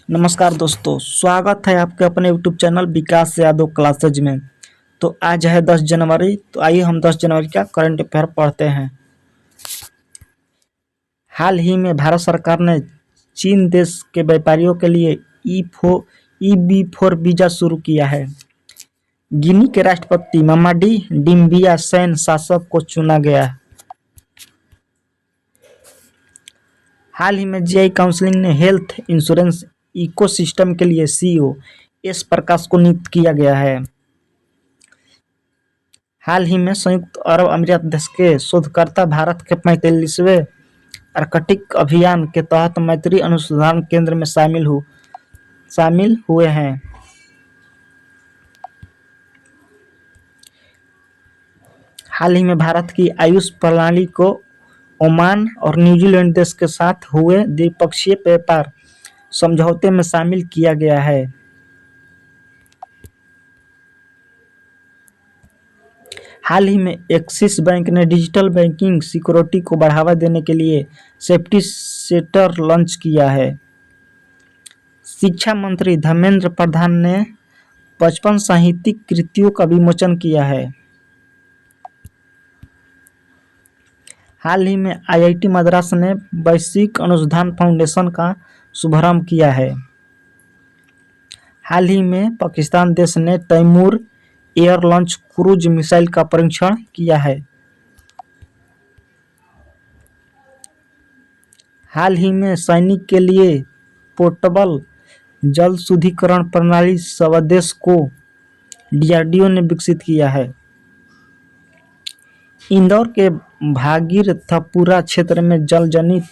नमस्कार दोस्तों, स्वागत है आपके अपने यूट्यूब चैनल विकास यादव क्लासेज में। तो आज है 10 जनवरी। तो आइए हम 10 जनवरी का करंट अफेयर पढ़ते हैं। हाल ही में भारत सरकार ने चीन देश के व्यापारियों के लिए ई-बी4 वीजा शुरू किया है। गिनी के राष्ट्रपति ममाडी डिम्बिया सैन शासक को चुना गया। हाल ही में जीआई काउंसिल ने हेल्थ इंश्योरेंस इकोसिस्टम के लिए सीईओ एस प्रकाश को नियुक्त किया गया है। हाल ही में संयुक्त अरब अमीरात देश के शोधकर्ता भारत के 45वें आर्कटिक अभियान के तहत मैत्री अनुसंधान केंद्र में शामिल हुए हैं। हाल ही में भारत की आयुष प्रणाली को ओमान और न्यूजीलैंड देश के साथ हुए द्विपक्षीय व्यापार समझौते में शामिल किया गया है। हाल ही में एक्सिस बैंक ने डिजिटल बैंकिंग सिक्योरिटी को बढ़ावा देने के लिए सेफ्टी सेटर लॉन्च किया है। शिक्षा मंत्री धर्मेंद्र प्रधान ने 55 साहित्यिक कृतियों का विमोचन किया है। हाल ही में आईआईटी मद्रास ने वैश्विक अनुसंधान फाउंडेशन का शुभारंभ किया है। हाल ही में पाकिस्तान देश ने Taimur air launch cruise missile का परीक्षण किया है। हाल ही में सैनिक के लिए पोर्टेबल जल शुद्धिकरण प्रणाली स्वदेश को डीआरडीओ ने विकसित किया है। इंदौर के भागीरथपुरा क्षेत्र में जलजनित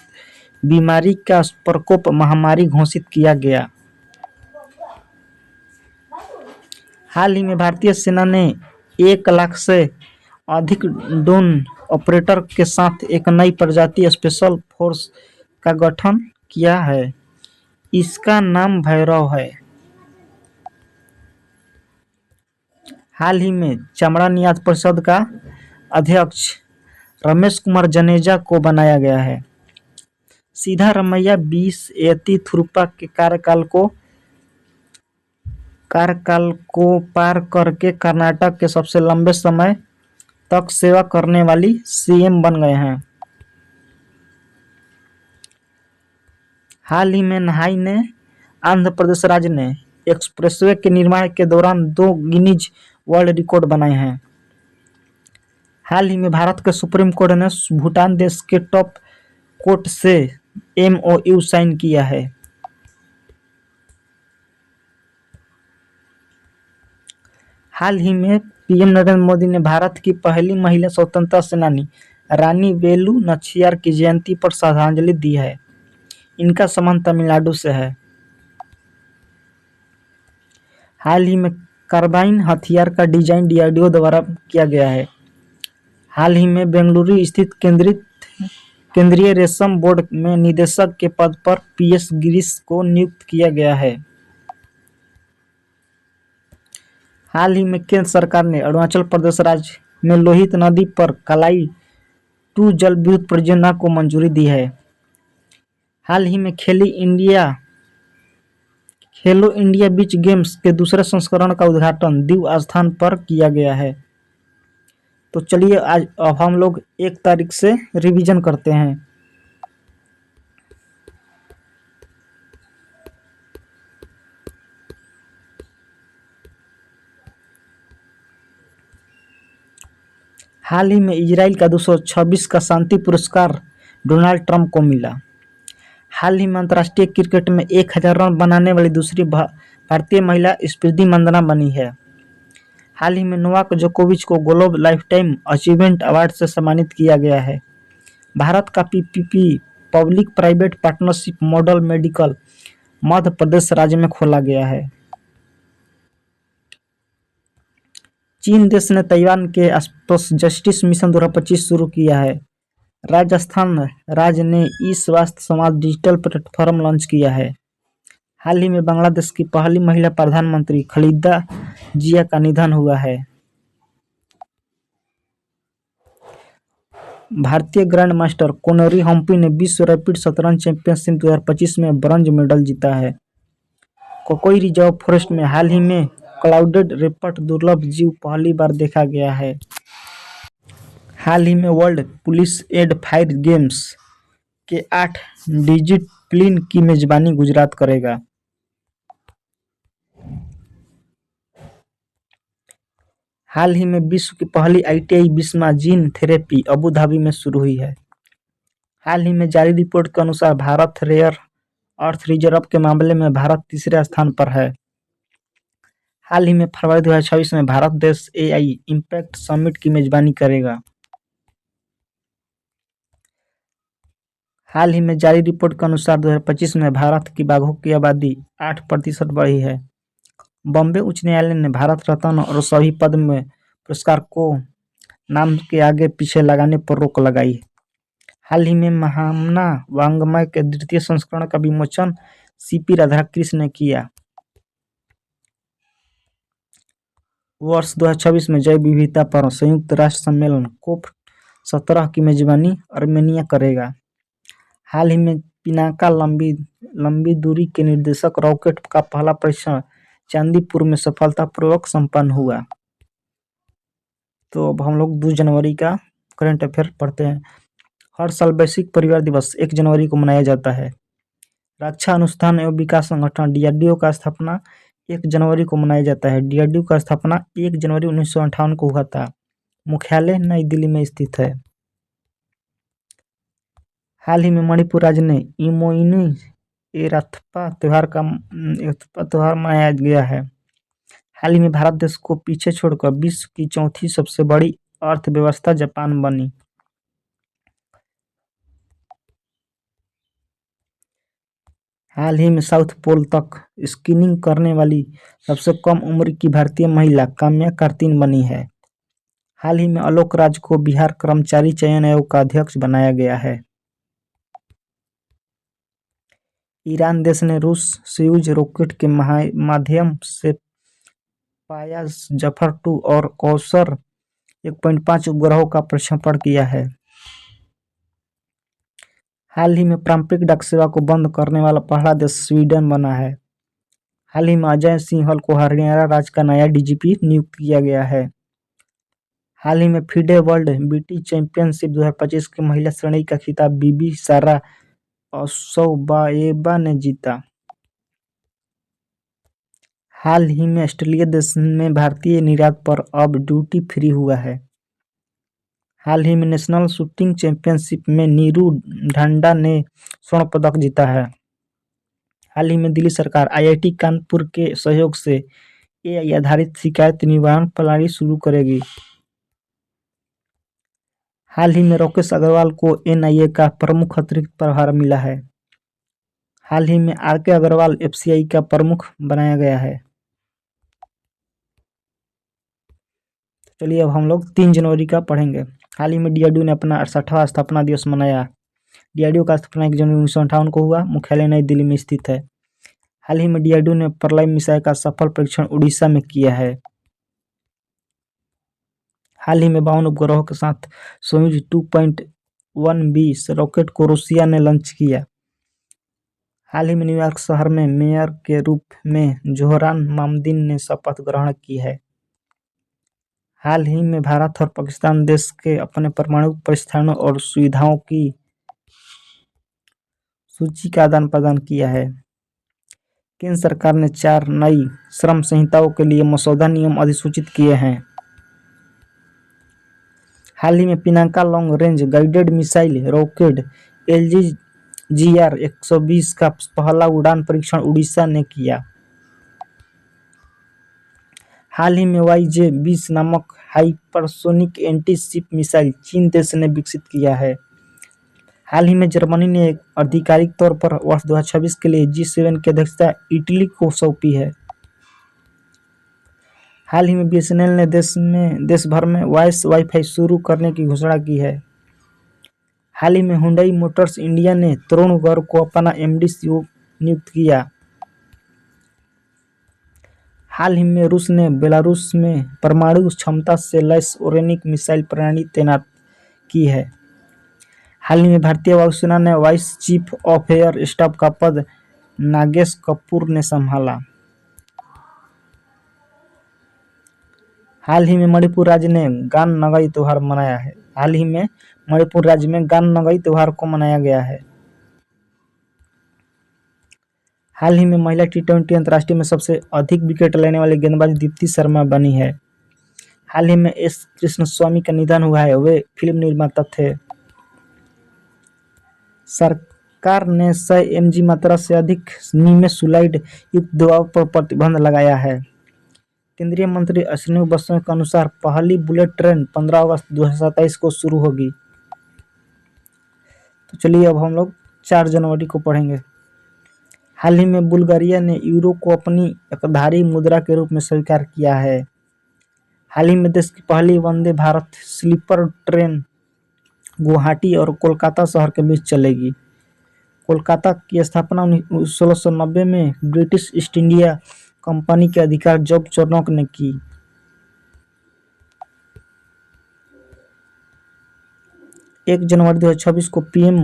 बीमारी का प्रकोप महामारी घोषित किया गया। हाल ही में भारतीय सेना ने 1 लाख से अधिक ड्रोन ऑपरेटर के साथ एक नई प्रजाति स्पेशल फोर्स का गठन किया है। इसका नाम भैरव है। हाल ही में चमड़ा निर्यात परिषद का अध्यक्ष रमेश कुमार जनेजा को बनाया गया है। सिद्धारमैया 20 येदियुरप्पा के कार्यकाल को पार करके कर्नाटक के सबसे लंबे समय तक सेवा करने वाली सीएम बन गए हैं। हाल ही में नहाई ने आंध्र प्रदेश राज्य ने एक्सप्रेसवे के निर्माण के दौरान 2 गिनीज वर्ल्ड रिकॉर्ड बनाए हैं। हाल ही में भारत के सुप्रीम कोर्ट ने भूटान देश के टॉप कोर्ट से एमओयू साइन किया है। हाल ही में पीएम नरेंद्र मोदी ने भारत की पहली महिला स्वतंत्रता सेनानी रानी वेलु नाचियार की जयंती पर श्रद्धांजलि दी है। इनका संबंध तमिलनाडु से है। हाल ही में कार्बाइन हथियार का डिजाइन डीआरडीओ द्वारा किया गया है। हाल ही में बेंगलुरु स्थित केंद्रीय रेशम बोर्ड में निदेशक के पद पर पीएस गिरीश को नियुक्त किया गया है। हाल ही में केंद्र सरकार ने अरुणाचल प्रदेश राज्य में लोहित नदी पर कलाई 2 जल विद्युत परियोजना को मंजूरी दी है। हाल ही में खेलो इंडिया बीच गेम्स के दूसरे संस्करण का उद्घाटन दीव स्थान पर किया गया है। तो चलिए आज अब हम लोग 1 तारीख से रिवीजन करते हैं। हाल ही में इजराइल का 226 का शांति पुरस्कार डोनाल्ड ट्रंप को मिला। हाल ही में अंतर्राष्ट्रीय क्रिकेट में 1000 रन बनाने वाली दूसरी भारतीय महिला स्मृति मंदाना बनी है। हाल ही में नोवाक जोकोविच को ग्लोब लाइफटाइम अचीवमेंट अवार्ड से सम्मानित किया गया है। भारत का PPP public private partnership model medical Madhya Pradesh राज्य में खोला गया है। चीन देश ने ताइवान के आसपास जस्टिस मिशन 2025 शुरू किया है। राजस्थान राज्य ने ई स्वास्थ्य समाज डिजिटल प्लेटफॉर्म लॉन्च किया है। हाल ही में बांग्लादेश की पहली महिला प्रधानमंत्री खलीदा जिया का निधन हुआ है। भारतीय ग्रैंड मास्टर कोनेरू हम्पी ने विश्व रैपिड शतरंज चैंपियनशिप 2025 में ब्रॉन्ज मेडल जीता है। कोकोई रिजर्व फॉरेस्ट में हाल ही में क्लाउडेड लेपर्ड दुर्लभ जीव पहली बार देखा गया है। हाल ही में world police and fire games के 8 डिजिप्लिन की मेजबानी गुजरात करेगा। हाल ही में विश्व की पहली आईटीआई बिस्मा जीन थेरेपी अबू धाबी में शुरू हुई है। हाल ही में जारी रिपोर्ट के अनुसार भारत रेयर अर्थ रिजर्व के मामले में भारत तीसरे स्थान पर है। हाल ही में फरवरी 2026 में भारत देश एआई इम्पैक्ट समिट की मेजबानी करेगा। हाल ही में जारी रिपोर्ट के अनुसार 2025 में भारत की बाघों की आबादी 8% बढ़ी है। बॉम्बे उच्च न्यायालय ने भारत रत्न और सभी पद्म पुरस्कार को नाम के आगे पीछे लगाने पर रोक लगाई। हाल ही में महामना वाङ्मय के द्वितीय संस्करण का विमोचन सीपी राधाकृष्ण ने किया। वर्ष 2026 में जैव विविधता पर संयुक्त राष्ट्र सम्मेलन COP17 की मेजबानी आर्मेनिया करेगा। हाल ही में पिनाका लंबी दूरी के निर्देशक रॉकेट का पहला परीक्षण चांदीपुर में सफलतापूर्वक संपन्न हुआ। तो अब हम लोग 2 जनवरी का करंट अफेयर पढ़ते हैं। हर साल वैश्विक परिवार दिवस 1 जनवरी को मनाया जाता है। रक्षा अनुसंधान एवं विकास संगठन DRDO का स्थापना 1 जनवरी को मनाया जाता है। DRDO का स्थापना 1 जनवरी 1958 को हुआ था। मुख्यालय नई दिल्ली में स्थित है। हाल ही में मणिपुर राज्य में इमोइनु एराथ्पा त्योहार मनाया गया है। हाल ही में भारत देश को पीछे छोड़कर विश्व की चौथी सबसे बड़ी अर्थव्यवस्था जापान बनी। हाल ही में साउथ पोल तक स्कीइंग करने वाली सबसे कम उम्र की भारतीय महिला काम्या कार्तिन बनी है। हाल ही में आलोक राज को बिहार कर्मचारी चयन आयोग का अध्यक्ष बनाया गया है। ईरान देश ने रूस सोयूज रॉकेट के माध्यम से पायाज जफर-2 और कौसर 1.5 उपग्रहों का प्रक्षेपण किया है। हाल ही में पारंपरिक डाक सेवा को बंद करने वाला पहला देश स्वीडन बना है। हाल ही में अजय सिंहल को हरियाणा राज्य का नया डीजीपी नियुक्त किया गया है। हाल ही में FIDE वर्ल्ड बीटी चैंपियनशिप 2025 की महिला श्रेणी का खिताब बीबी सारा असौबाएबा ने जीता। हाल ही में ऑस्ट्रेलिया देश में भारतीय निर्यात पर अब ड्यूटी फ्री हुआ है। हाल ही में नेशनल शूटिंग चैंपियनशिप में नीरू ढांडा ने स्वर्ण पदक जीता है। हाल ही में दिल्ली सरकार IIT कानपुर के सहयोग से AI आधारित शिकायत निवारण प्रणाली शुरू करेगी। हाल ही में राकेश अग्रवाल को NIA का प्रमुख अतिरिक्त प्रभार मिला है। हाल ही में RK अग्रवाल FCI का प्रमुख बनाया गया है। चलिए अब हम लोग 3 जनवरी का पढ़ेंगे। हाल ही में DRDO ने अपना 68वां स्थापना दिवस मनाया। DRDO का स्थापना 1 जनवरी 1958 को हुआ। मुख्यालय नई दिल्ली में स्थित है। हाल ही में DRDO ने प्रलय मिसाइल का सफल परीक्षण उड़ीसा में किया है। हाल ही में 52 उपग्रहों के साथ सोयूज 2.1B रॉकेट को रूसिया ने लॉन्च किया। हाल ही में न्यूयॉर्क शहर में मेयर के रूप में जोहरान मामदीन ने शपथ ग्रहण की है। हाल ही में भारत और पाकिस्तान देश के अपने परमाणु प्रतिष्ठानों और सुविधाओं की सूची का आदान प्रदान किया है। केंद्र सरकार ने 4 नई श्रम संहिताओं के लिए मसौदा नियम अधिसूचित किए हैं। हाल ही में Pinaka long range guided missile rocket LGGR-120 का पहला उड़ान परीक्षण उड़ीसा ने किया। हाल ही में YJ-20 नामक हाइपरसोनिक एंटी शिप मिसाइल चीन देश ने विकसित किया है। हाल ही में जर्मनी ने एक आधिकारिक तौर पर वर्ष 2026 के लिए G7 की अध्यक्षता इटली को सौंपी है। हाल ही में BSNL ने देश भर में वॉइस वाईफाई शुरू करने की घोषणा की है। हाल ही में हुंडई मोटर्स इंडिया ने तरुण गर्ग को अपना MD नियुक्त किया। हाल ही में रूस ने बेलारूस में परमाणु क्षमता से लैस ओरेनिक मिसाइल प्रणाली तैनात की है। हाल ही में भारतीय वायुसेना ने vice chief of air staff का पद नागेश कपूर ने संभाला। हाल ही में मणिपुर राज्य ने गान नगई त्योहार मनाया है। हाल ही में मणिपुर राज्य में गान नगई त्योहार को मनाया गया है। हाल ही में महिला टी20 अंतर्राष्ट्रीय में सबसे अधिक विकेट लेने वाली गेंदबाज दीप्ति शर्मा बनी है। हाल ही में एस कृष्णस्वामी का निधन हुआ है। वे फिल्म निर्माता थे। सरकार ने 100 mg मात्रा से अधिक निमेसुलाइड युक्त दवाओं पर प्रतिबंध लगाया है। केंद्रीय मंत्री अश्विनी वैष्णव के अनुसार पहली बुलेट ट्रेन 15 अगस्त 2027 को शुरू होगी। तो चलिए अब हम लोग 4 जनवरी को पढ़ेंगे। हाल ही में बुल्गारिया ने यूरो को अपनी एकधारी मुद्रा के रूप में स्वीकार किया है। हाल ही में देश की पहली वंदे भारत स्लीपर ट्रेन गुवाहाटी और कोलकाता शहर के बीच चलेगी। कोलकाता की स्थापना 1690 में ब्रिटिश ईस्ट इंडिया कंपनी के अधिकार जॉब चार्नोक ने की। एक जनवरी 2026 को पीएम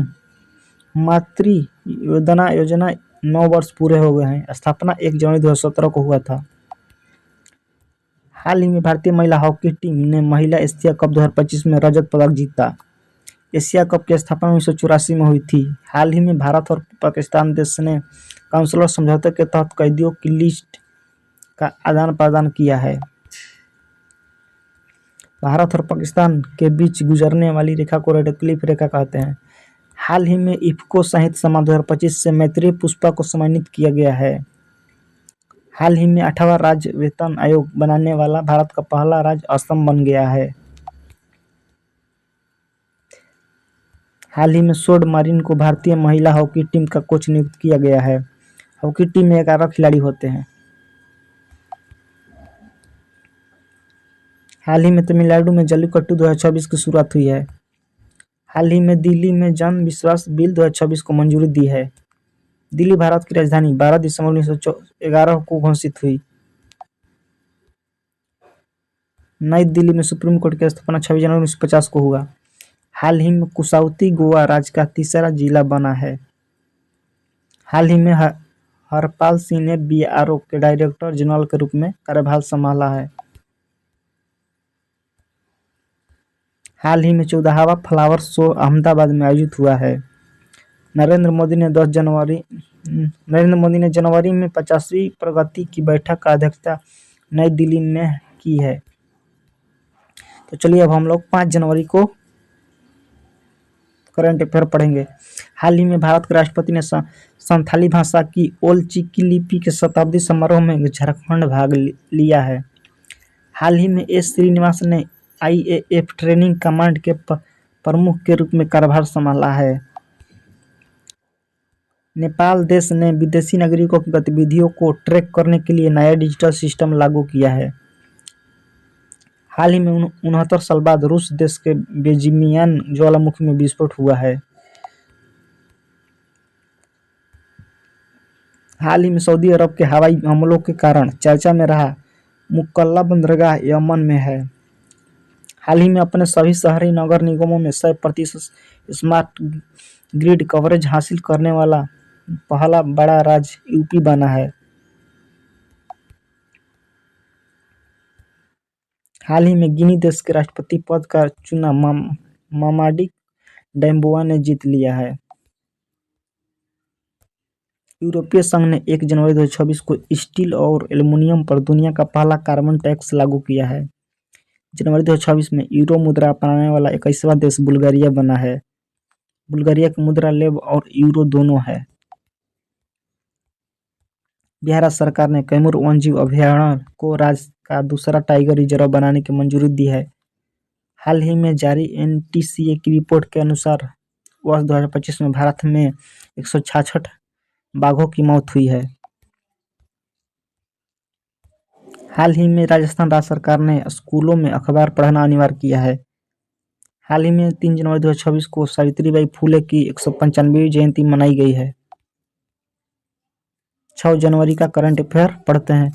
मातृ वंदना योजना 9 वर्ष पूरे हो गए हैं। स्थापना 1 जनवरी 2017 को हुआ था। हाल ही में भारतीय महिला हॉकी टीम ने महिला एशिया कप 2025 में रजत पदक जीता। एशिया कप की स्थापना 1984 में हुई थी। हाल ही में भारत और पाकिस्तान देश ने काउंसिलर समझौते के तहत कैदियों की लिस्ट का आदान प्रदान किया है। भारत और पाकिस्तान के बीच गुजरने वाली रेखा को रेड क्लिफ रेखा कहते हैं। हाल ही में इफ्को साहित्य सम्मान 2025 से मैत्रेयी पुष्पा को सम्मानित किया गया है। हाल ही में 8वां राज्य वेतन आयोग बनाने वाला भारत का पहला राज्य असम बन गया है। हाल ही में सोड मारिन को भारतीय महिला हॉकी टीम का कोच नियुक्त किया गया है। हॉकी टीम में 11 खिलाड़ी होते हैं। हाल ही में तमिलनाडु में जल्लीकट्टू 2026 की शुरुआत हुई है। हाल ही में दिल्ली में जन विश्वास बिल 2026 को मंजूरी दी है। दिल्ली भारत की राजधानी 12 दिसंबर 1911 को घोषित हुई। नई दिल्ली में सुप्रीम कोर्ट की स्थापना 26 जनवरी 1950 को हुआ। हाल ही में कुसाउती गोवा राज्य का तीसरा जिला बना है। हाल ही में हरपाल सिंह ने बीआरओ के डायरेक्टर जनरल के रूप में कार्यभार संभाला है। हाल ही में 14वां फ्लावर शो अहमदाबाद में आयोजित हुआ है। नरेंद्र मोदी ने जनवरी में 50वीं प्रगति की बैठक का अध्यक्षता नई दिल्ली में की है। तो चलिए अब हम लोग 5 जनवरी को करंट अफेयर पढ़ेंगे। हाल ही में भारत के राष्ट्रपति ने संथाली भाषा की ओल चिकी लिपि के शताब्दी समारोह में झारखंड भाग लिया है। हाल ही में एस श्रीनिवास ने आईएएफ ट्रेनिंग कमांड के प्रमुख के रूप में कार्यभार संभाला है। नेपाल देश ने विदेशी नागरिकों की गतिविधियों को ट्रैक करने के लिए नया डिजिटल सिस्टम लागू किया है। हाल ही में 69 साल बाद रूस देश के बेजिमियान ज्वालामुखी में विस्फोट हुआ है। हाल ही में सऊदी अरब के हवाई हमलों के कारण चर्चा में रहा मुकल्ला बंदरगाह यमन में है। हाल ही में अपने सभी शहरी नगर निगमों में 100% स्मार्ट ग्रिड कवरेज हासिल करने वाला पहला बड़ा राज्य यूपी बना है। हाल ही में गिनी देश के राष्ट्रपति पद का चुनाव मामाडी डैम्बोआ ने जीत लिया है। यूरोपीय संघ ने 1 जनवरी 2026 को स्टील और एल्युमिनियम पर दुनिया का पहला कार्बन टैक्स लागू किया है। जनवरी 2026 में यूरो मुद्रा अपनाने वाला 21वां देश बुल्गारिया बना है। बुल्गारिया की मुद्रा लेब और यूरो दोनों है। बिहार सरकार ने कैमूर वन्यजीव अभयारण्य को राज्य का दूसरा टाइगर रिजर्व बनाने की मंजूरी दी है। हाल ही में जारी एनटीसीए की रिपोर्ट के अनुसार वर्ष 2025 में भारत में 166 बाघों की मौत हुई है। हाल ही में राजस्थान राज्य सरकार ने स्कूलों में अखबार पढ़ना अनिवार्य किया है। हाल ही में 3 जनवरी 2026 को सावित्रीबाई फुले की 195वीं जयंती मनाई गई है। 6 जनवरी का करंट अफेयर पढ़ते हैं।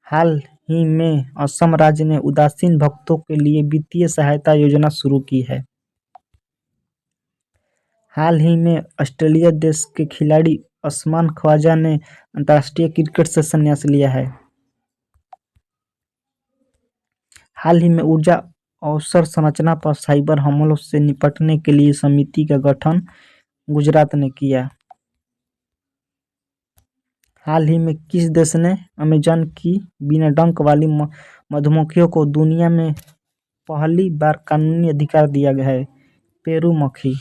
हाल ही में असम राज्य ने उदासीन भक्तों के लिए वित्तीय सहायता योजना शुरू की है। हाल ही में ऑस्ट्रेलिया देश के खिलाड़ी उस्मान ख्वाजा ने अंतर्राष्ट्रीय क्रिकेट से संन्यास लिया है। हाल ही में ऊर्जा अवसंरचना पर साइबर हमलों से निपटने के लिए समिति का गठन गुजरात ने किया। हाल ही में किस देश ने अमेज़न की बिना डंक वाली मधुमक्खियों को दुनिया में पहली बार कानूनी अधिकार दिया गया है? पेरू मक्खी।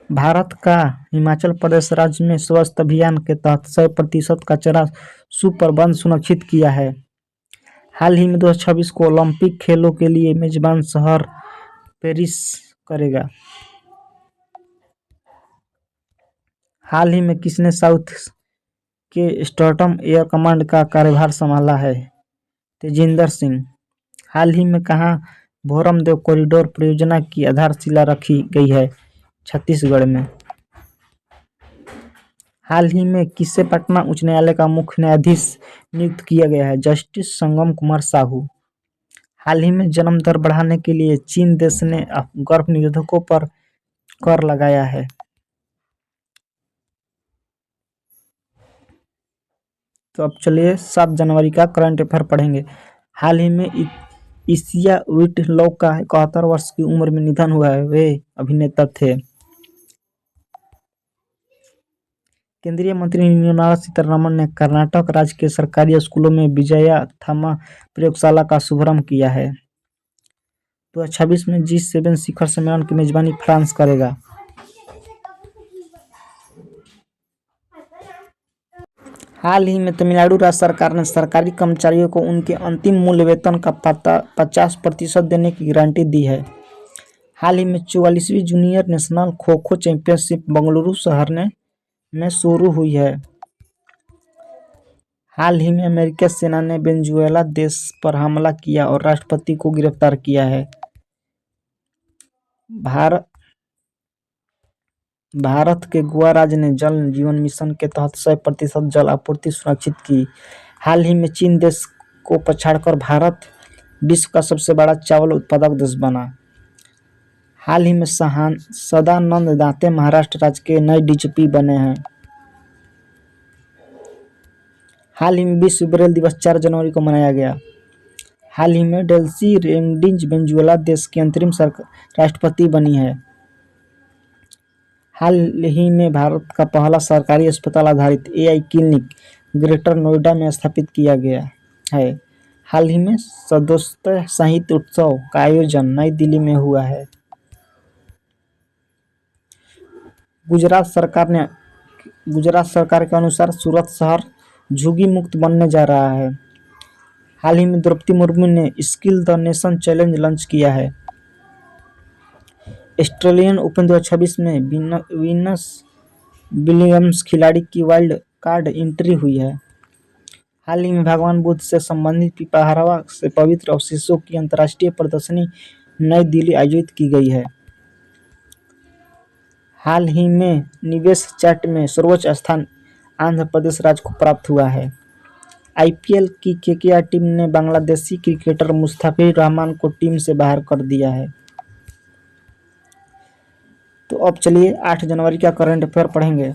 भारत का हिमाचल प्रदेश राज्य में स्वच्छ अभियान के तहत 100% कचरा सुप्रबंध सुनिश्चित किया है। हाल ही में 2026 को ओलंपिक खेलों के लिए मेजबान शहर पेरिस करेगा। हाल ही में किसने साउथ के स्ट्रॉटम एयर कमांड का कार्यभार संभाला है? तेजिंदर सिंह। हाल ही में कहाँ भोरमदेव कॉरिडोर परियोजना की आधारशिला रखी गई है? छत्तीसगढ़ में। हाल ही में किसे पटना उच्च न्यायालय का मुख्य न्यायाधीश नियुक्त किया गया है? जस्टिस संगम कुमार साहू। हाल ही में जन्म दर बढ़ाने के लिए चीन देश ने गर्भ निरोधकों पर कर लगाया है। तो अब चलिए 7 जनवरी का करंट अफेयर पढ़ेंगे। हाल ही में ईशिया व्हिटलॉक का 71 वर्ष की उम्र में निधन हुआ है। वे अभिनेता थे। केंद्रीय मंत्री निर्मला सीतारमण ने कर्नाटक राज्य के सरकारी स्कूलों में विजयाथमा प्रयोगशाला का शुभारंभ किया है। 2026 में G7 शिखर सम्मेलन की मेजबानी फ्रांस करेगा। हाल ही में तमिलनाडु राज्य सरकार ने सरकारी कर्मचारियों को उनके अंतिम मूल वेतन का 50% देने की गारंटी दी है। हाल ही में 44वीं junior national kho kho championship Bengaluru शहर में शुरू हुई है। हाल ही में अमेरिकी सेना ने वेनेजुएला देश पर हमला किया और राष्ट्रपति को गिरफ्तार किया है। भारत के गोवा राज्य ने जल जीवन मिशन के तहत 100% जल आपूर्ति सुनिश्चित की। हाल ही में चीन देश को पछाड़कर भारत विश्व का सबसे बड़ा चावल उत्पादक देश बना। हाल ही में सदानंद दाते महाराष्ट्र राज्य के नए डीजीपी बने हैं। हाल ही में विश्व ब्रेल दिवस 4 जनवरी को मनाया गया। हाल ही में डेल्सी रोड्रिग्ज वेनेजुएला देश की अंतरिम राष्ट्रपति बनी है। हाल ही में भारत का पहला सरकारी अस्पताल आधारित AI क्लिनिक ग्रेटर नोएडा में स्थापित किया गया है। हाल ही में सदोस्ती साहित्य उत्सव का आयोजन नई दिल्ली में हुआ है। गुजरात सरकार के अनुसार सूरत शहर झुग्गी मुक्त बनने जा रहा है। हाल ही में द्रौपदी मुर्मू ने skill the nation challenge launch किया है। ऑस्ट्रेलियन ओपन 2026 में वीनस विलियम्स खिलाड़ी की वाइल्ड कार्ड एंट्री हुई है। हाल ही में भगवान बुद्ध से संबंधित पिपाहरवा से पवित्र अवशेषों की अंतर्राष्ट्रीय प्रदर्शनी नई दिल्ली आयोजित की गई है। हाल ही में निवेश चैट में सर्वोच्च स्थान आंध्र प्रदेश राज्य को प्राप्त हुआ है। IPL की KKR टीम ने बांग्लादेशी क्रिकेटर मुस्तफिजुर रहमान को टीम से बाहर कर दिया है। तो अब चलिए 8 जनवरी का करंट अफेयर पढ़ेंगे।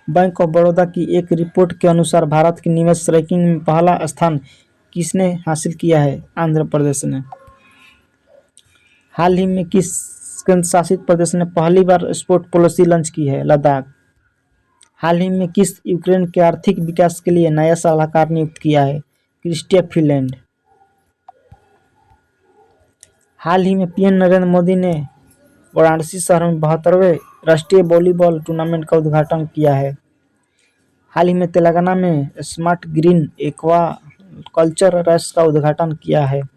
बैंक ऑफ बड़ौदा की एक रिपोर्ट के अनुसार भारत की निवेश रैंकिंग में पहला स्थान किसने हासिल किया है? आंध्र प्रदेश ने। हाल ही में किस केंद्र शासित प्रदेश ने पहली बार स्पोर्ट पॉलिसी लॉन्च की है? लद्दाख। हाल ही में किस यूक्रेन के आर्थिक विकास के लिए नया सलाहकार नियुक्त किया है? Chrystia Finland. हाल ही में PM नरेंद्र मोदी ने वाराणसी शहर में 72वें राष्ट्रीय वॉलीबॉल टूर्नामेंट का उद्घाटन किया है। हाल ही में तेलंगाना में स्मार्ट ग्रीन एक्वा कल्चर रेस का उद्घाटन किया है।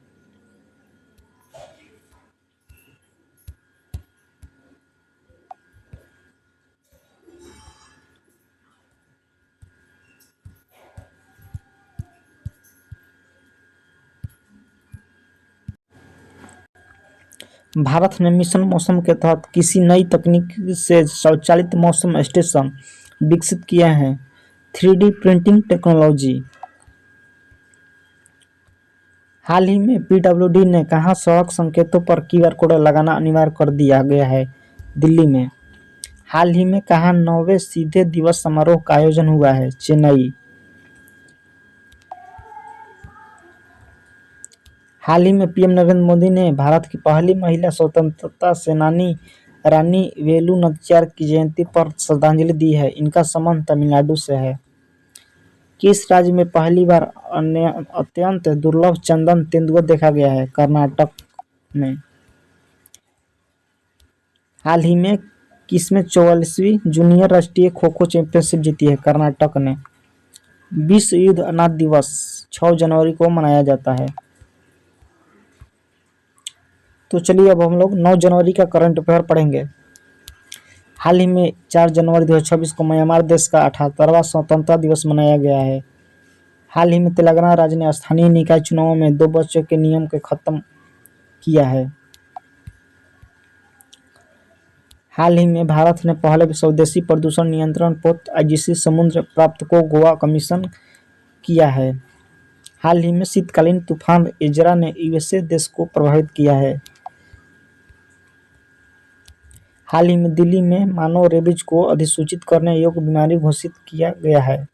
भारत ने मिशन मौसम के तहत किसी नई तकनीक से स्वचालित मौसम स्टेशन विकसित किया है? 3D printing technology. हाल ही में PWD ने कहा सड़क संकेतों पर QR कोड लगाना अनिवार्य कर दिया गया है? दिल्ली में। हाल ही में कहा 9वें सीधे दिवस समारोह का आयोजन हुआ है? चेन्नई। हाल ही में पीएम नरेंद्र मोदी ने भारत की पहली महिला स्वतंत्रता सेनानी रानी वेलु नाचियार की जयंती पर श्रद्धांजलि दी है। इनका संबंध तमिलनाडु से है। किस राज्य में पहली बार अत्यंत दुर्लभ चंदन तेंदुआ देखा गया है? कर्नाटक में। हाल ही में किसमें 44वीं जूनियर राष्ट्रीय खो खो चैंपियनशिप जीती है? कर्नाटक ने। विश्व युद्ध अनाथ दिवस 6 जनवरी को मनाया जाता है। तो चलिए अब हम लोग 9 जनवरी का करंट अफेयर पढ़ेंगे। हाल ही में 4 जनवरी 2026 को म्यांमार देश का 78वां स्वतंत्रता दिवस मनाया गया है। हाल ही में तेलंगाना राज्य ने स्थानीय निकाय चुनावों में 2 बच्चों के नियम को खत्म किया है। हाल ही में भारत ने पहले स्वदेशी प्रदूषण नियंत्रण पोत आईजीसी समुद्र प्राप्त को गोवा कमीशन किया है। हाल ही में शीतकालीन तूफान एजरा ने यूएसए देश को प्रभावित किया है। हाल ही में दिल्ली में मानव रेबीज को अधिसूचित करने योग्य बीमारी घोषित किया गया है।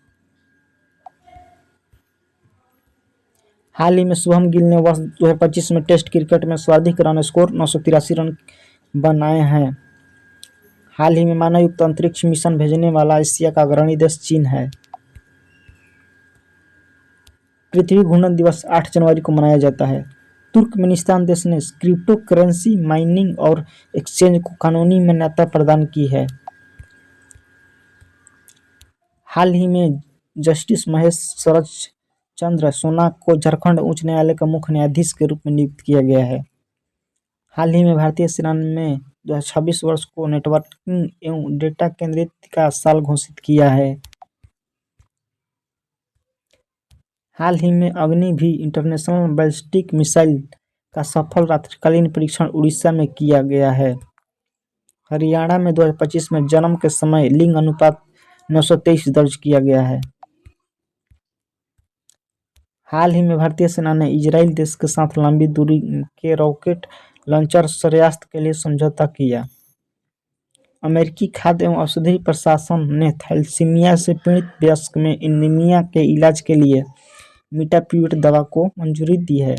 हाल ही में शुभम गिल ने वर्ष 2025 में टेस्ट क्रिकेट में सर्वाधिक रन स्कोर 983 रन बनाए हैं। हाल ही में मानव युक्त अंतरिक्ष मिशन भेजने वाला एशिया का अग्रणी देश चीन है। पृथ्वी घूर्णन दिवस 8 जनवरी को मनाया जाता है। तुर्कमेनिस्तान देश ने क्रिप्टो करेंसी माइनिंग और एक्सचेंज को कानूनी मान्यता प्रदान की है। हाल ही में जस्टिस महेश शरद चंद्र सोना को झारखंड उच्च न्यायालय का मुख्य न्यायाधीश के रूप में नियुक्त किया गया है। हाल ही में भारतीय सेना ने 2026 वर्ष को नेटवर्किंग एवं डेटा केंद्रित का साल घोषित किया है। हाल ही में अग्नि भी इंटरनेशनल बैलिस्टिक मिसाइल का सफल रात्रिकालीन परीक्षण उड़ीसा में किया गया है। हरियाणा में 2025 में जन्म के समय लिंग अनुपात 923 दर्ज किया गया है। हाल ही में भारतीय सेना ने इजराइल देश के साथ लंबी दूरी के रॉकेट लॉन्चर शस्त्रास्त्र के लिए समझौता किया। अमेरिकी खाद्य एवं औषधि प्रशासन ने थैलेसीमिया से पीड़ित वयस्क में एनीमिया के इलाज के लिए मीटाप्यूरेट दवा को मंजूरी दी है।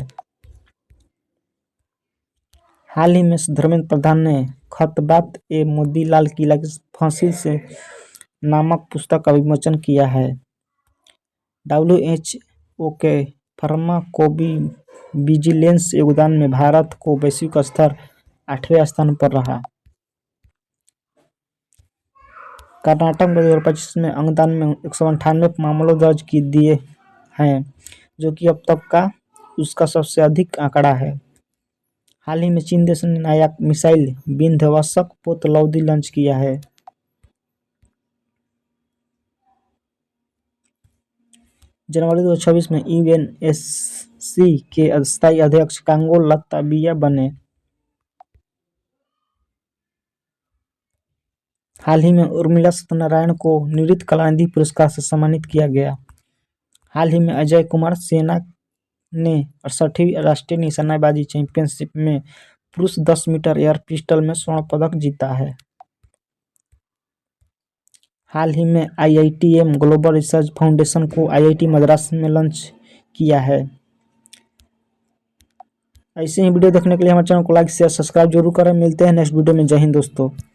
हाल ही में धर्मेंद्र प्रधान ने खत-बात ए मोतीलाल किला की फांसी से नामक पुस्तक का विमोचन किया है। WHO के फार्माकोविजिलेंस योगदान में भारत को वैश्विक स्तर 8वें स्थान पर रहा। कर्नाटक में 2025 में अंगदान में 198 मामलों दर्ज की दिए हैं, जो कि अब तक का उसका सबसे अधिक आंकड़ा है। हाल ही में चीन देश ने नया मिसाइल विध्वंसक पोत-लौदी लॉन्च किया है। जनवरी 2026 में यूएनएससी के अस्थायी अध्यक्ष कांगो लताबिया बने। हाल ही में उर्मिला सत्यनारायण को नृत्य कलानिधि पुरस्कार से सम्मानित किया गया। हाल ही में अजय कुमार सेना ने 68वीं राष्ट्रीय निशानेबाजी चैंपियनशिप में पुरुष 10 मीटर एयर पिस्टल में स्वर्ण पदक जीता है। हाल ही में आईआईटीएम ग्लोबल रिसर्च फाउंडेशन को आईआईटी मद्रास में लॉन्च किया है। ऐसे ही वीडियो देखने के लिए हमारे चैनल को लाइक शेयर सब्सक्राइब जरूर करें। मिलते हैं नेक्स्ट वीडियो में। जय हिंद दोस्तों।